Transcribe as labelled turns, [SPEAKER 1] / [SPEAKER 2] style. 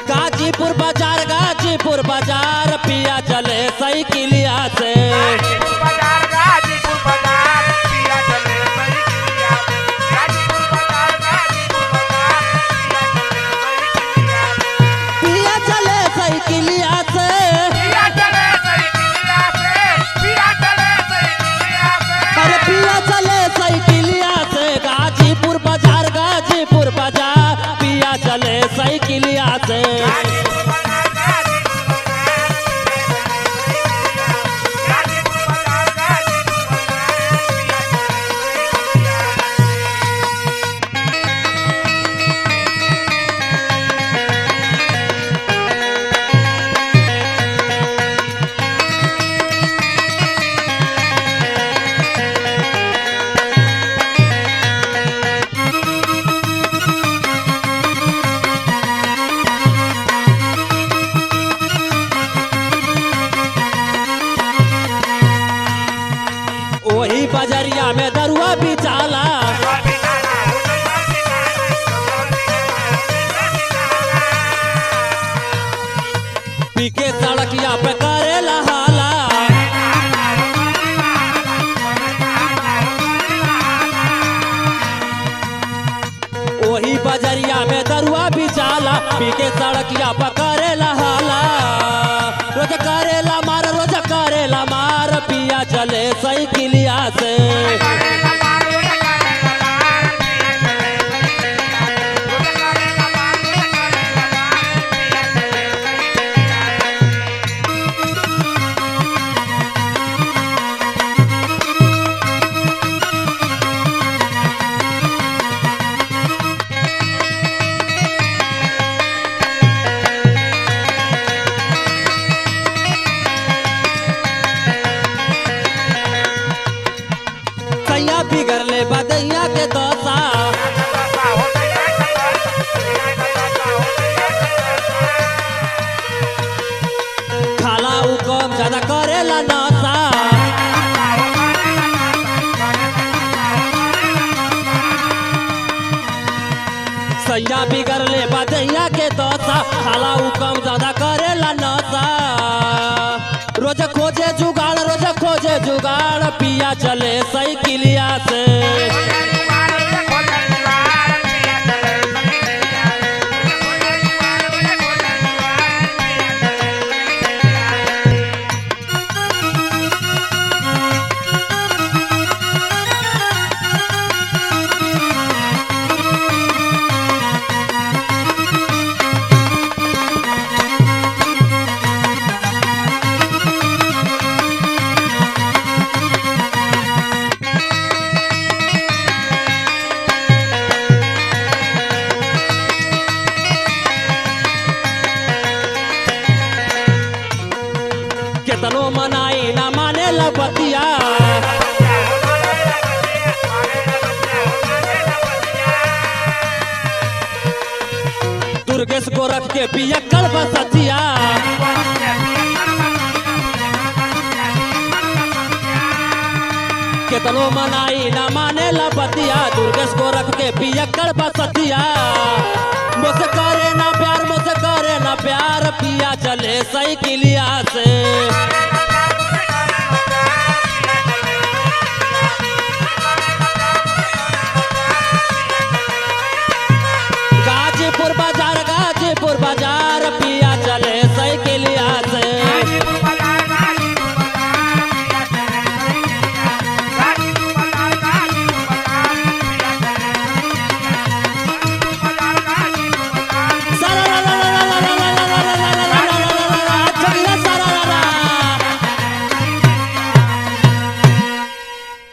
[SPEAKER 1] गाजीपुर बाजार पिया चले साइकिलिया से। पिया चले साइकिलिया से। अरे पिया चले साइकिलिया से गाजीपुर बाजार पिया चले साइकिलिया से। वही बजरिया में दरुआ बिचाला। पीके सड़किया पे करेला हाला। वही बजरिया में दरुआ बिचाला। पीके सड़किया पे करेला हाला। रोज करेला मार पिया चले साइकिलिया से। बिगड़ले बदैया के दोसा। खाला उ कम ज्यादा करेला नशा। सैया बिगड़ले बदैया के दोसा। खाला उ कम ज्यादा करेला नशा। रोज खोजे जुगाड़ पिया चले साइकिलिया से। केतनो मनाई ना माने लबतिया। दुर्गेश गोरख के पियक्कड़ बसतिया। केतनो मनाई ना माने लबतिया। दुर्गेश गोरख के पियक्कड़ बसतिया। मुझसे करे ना प्यार पिया चले साइकिलिया से।